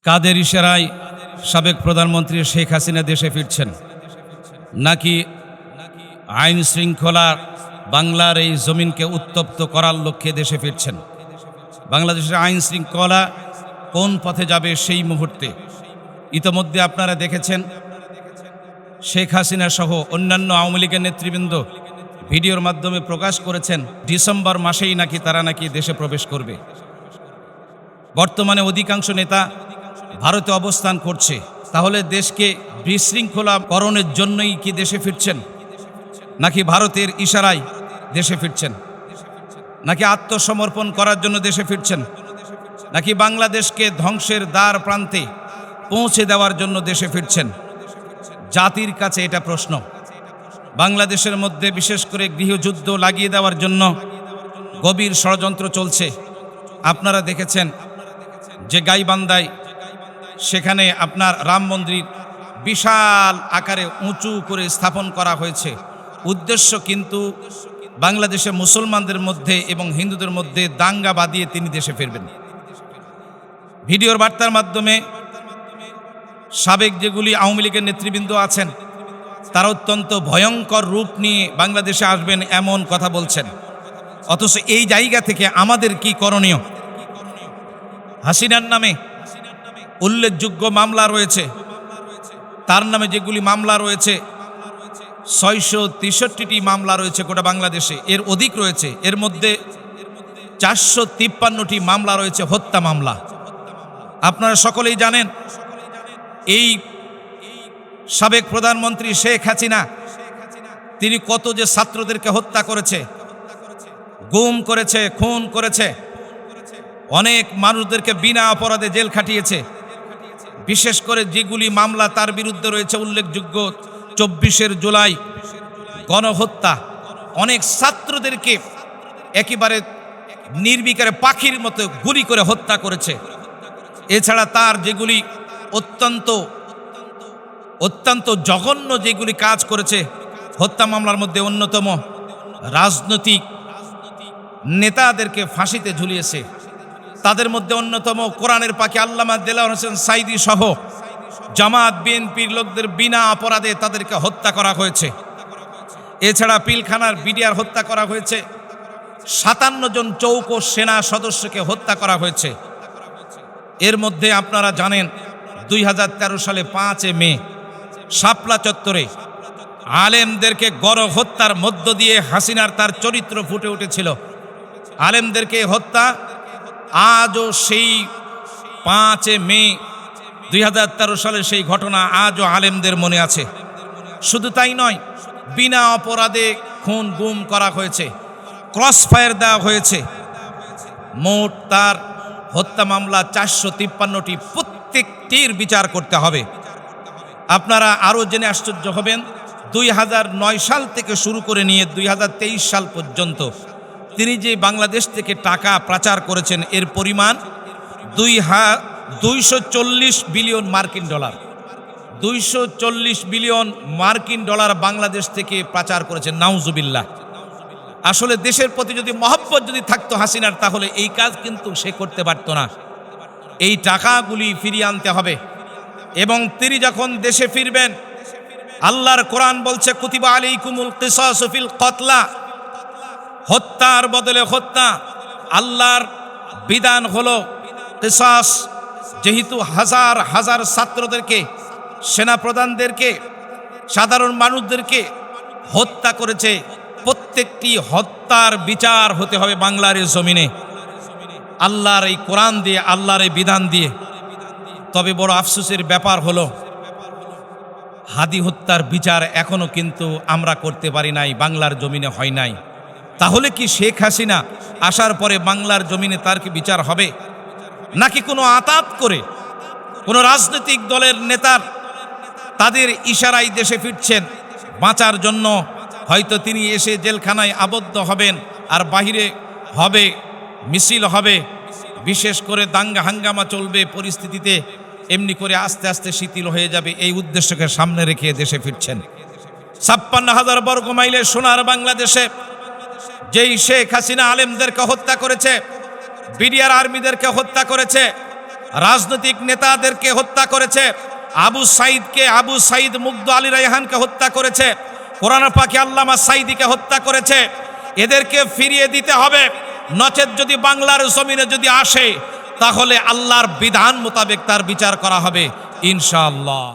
কাদের ইশারায় সাবেক প্রধানমন্ত্রী শেখ হাসিনা দেশে ফিরছেন, নাকি আইন শৃঙ্খলা বাংলার এই জমিনকে উত্তপ্ত করার লক্ষ্যে দেশে ফিরছেন? বাংলাদেশের আইন শৃঙ্খলা কোন পথে যাবে সেই মুহূর্তে ইতোমধ্যে আপনারা দেখেছেন শেখ হাসিনা সহ অন্যান্য আওয়ামী লীগের নেতৃবৃন্দ ভিডিওর মাধ্যমে প্রকাশ করেছেন ডিসেম্বর মাসেই নাকি তারা দেশে প্রবেশ করবে। বর্তমানে অধিকাংশ নেতা ভারতে অবস্থান করছে। তাহলে দেশকে বিশৃঙ্খলাকরণের জন্যই কি দেশে ফিরছেন, নাকি ভারতের ইশারায় দেশে ফিরছেন, নাকি আত্মসমর্পণ করার জন্য দেশে ফিরছেন, নাকি বাংলাদেশকে ধ্বংসের দ্বার প্রান্তে পৌঁছে দেওয়ার জন্য দেশে ফিরছেন? জাতির কাছে এটা প্রশ্ন। বাংলাদেশের মধ্যে বিশেষ করে গৃহযুদ্ধ লাগিয়ে দেওয়ার জন্য গভীর ষড়যন্ত্র চলছে। আপনারা দেখেছেন যে গাইবান্ধায় সেখানে আপনার রাম মন্দির বিশাল আকারে উঁচু করে স্থাপন করা হয়েছে। উদ্দেশ্য কিন্তু বাংলাদেশের মুসলমানদের মধ্যে এবং হিন্দুদের মধ্যে দাঙ্গা বাঁধিয়ে তিনি দেশে ফিরবেন। ভিডিওর বার্তার মাধ্যমে সাবেক যেগুলি আওয়ামী লীগের নেতৃবৃন্দ আছেন তারা অত্যন্ত ভয়ঙ্কর রূপ নিয়ে বাংলাদেশে আসবেন এমন কথা বলছেন। অথচ এই জায়গা থেকে আমাদের কি করণীয়? হাসিনার নামে উল্লেখযোগ্য মামলা রয়েছে, তার নামে যেগুলি মামলা রয়েছে 663টি মামলা রয়েছে গোটা বাংলাদেশে, এর অধিক রয়েছে। এর মধ্যে 453টি মামলা রয়েছে হত্যা মামলা। আপনারা সকলেই জানেন এই সাবেক প্রধানমন্ত্রী শেখ হাসিনা তিনি কত যে ছাত্রদেরকে হত্যা করেছে, গুম করেছে, খুন করেছে, অনেক মানুষদেরকে বিনা অপরাধে জেল খাটিয়েছে। বিশেষ করে যেগুলি মামলা তার বিরুদ্ধে রয়েছে উল্লেখযোগ্য 24 জুলাই গণহত্যা, অনেক ছাত্রদেরকে একেবারে নির্বিকারে পাখির মতো গুলি করে হত্যা করেছে। এছাড়া তার যেগুলি অত্যন্ত জঘন্য যেগুলি কাজ করেছে হত্যা মামলার মধ্যে অন্যতম রাজনৈতিক নেতাদেরকে ফাঁসিতে ঝুলিয়েছে। তাদের মধ্যে অন্যতম কোরআনের পাখি আল্লামা দেলাওয়ার হোসেন সাঈদী সহ জামাত বিএনপির লোকদের বিনা অপরাধে তাদেরকে হত্যা করা হয়েছে। এছাড়া পিলখানার বিডিআর হত্যা করা হয়েছে, 57 জন চৌকো সেনা সদস্যকে হত্যা করা হয়েছে। এর মধ্যে আপনারা জানেন 2013 সালে 5 মে শাপলা চত্বরে আলেমদেরকে গণহত্যার মধ্য দিয়ে হাসিনার তার চরিত্র ফুটে উঠেছিল। আলেমদেরকে হত্যা আজও সেই 5 মে 2013 সালের সেই ঘটনা আজও আলেমদের মনে আছে। শুধু তাই নয়, বিনা অপরাধে খুন গুম করা হয়েছে, ক্রস ফায়ার দেওয়া হয়েছে। মোট তার হত্যা মামলা 453টি, প্রত্যেকটির বিচার করতে হবে। আপনারা আরও জেনে আশ্চর্য হবেন 2009 সাল থেকে শুরু করে নিয়ে 2023 সাল পর্যন্ত তিনি যে বাংলাদেশ থেকে টাকা পাচার করেছেন এর পরিমাণ 240 বিলিয়ন মার্কিন ডলার। 240 বিলিয়ন মার্কিন ডলার বাংলাদেশ থেকে পাচার করেছেন। নাউজুবিল্লাহ। আসলে দেশের প্রতি যদি মহব্বত যদি থাকতো হাসিনার, তাহলে এই কাজ কিন্তু সে করতে পারত না। এই টাকাগুলি ফিরিয়ে আনতে হবে। এবং তিনি যখন দেশে ফিরবেন, আল্লাহর কোরআন বলছে কুতিবা আলাইকুমুল কিসাসু ফিল কতলা, হত্যার বদলে হত্যা। আল্লাহর বিধান হলো কিসাস। যেহেতু হাজার হাজার ছাত্রদেরকে, সেনাপ্রধানদেরকে, সাধারণ মানুষদেরকে হত্যা করেছে, প্রত্যেকটি হত্যার বিচার হতে হবে বাংলার এই জমিনে, আল্লাহর এই কোরআন দিয়ে, আল্লাহর এই বিধান দিয়ে। তবে বড় আফসোসের ব্যাপার হলো হাদি হত্যার বিচার এখনো কিন্তু আমরা করতে পারি নাই, বাংলার জমিনে হয় নাই। তাহলে কি শেখ হাসিনা আসার পরে বাংলার জমিনে তার কি বিচার হবে, নাকি কোনো আতাত করে কোনো রাজনৈতিক দলের নেতার তাদের ইশারায় দেশে ফিরছেন বাঁচার জন্য? হয়তো তিনি এসে জেলখানায় আবদ্ধ হবেন, আর বাহিরে হবে মিছিল হবে, বিশেষ করে দাঙ্গা হাঙ্গামা চলবে, পরিস্থিতিতে এমনি করে আস্তে আস্তে শিথিল হয়ে যাবে। এই উদ্দেশ্যকে সামনে রেখে দেশে ফিরছেন। 56,000 বর্গ মাইলের সোনার বাংলাদেশে যেই শেখ হাসিনা আলেমদেরকে হত্যা করেছে, বিডিআর আর্মিদেরকে হত্যা করেছে, রাজনৈতিক নেতাদেরকে হত্যা করেছে, আবু সাইদ মুগ্ধ আলী রায়হানকে হত্যা করেছে, কোরআন পাকে আল্লামা সাইদিকে হত্যা করেছে। এদেরকে ফিরিয়ে দিতে হবে, নচেত যদি বাংলার জমিনে যদি আসে তাহলে আল্লাহর বিধান মোতাবেক তার বিচার করা হবে ইনশাআল্লাহ।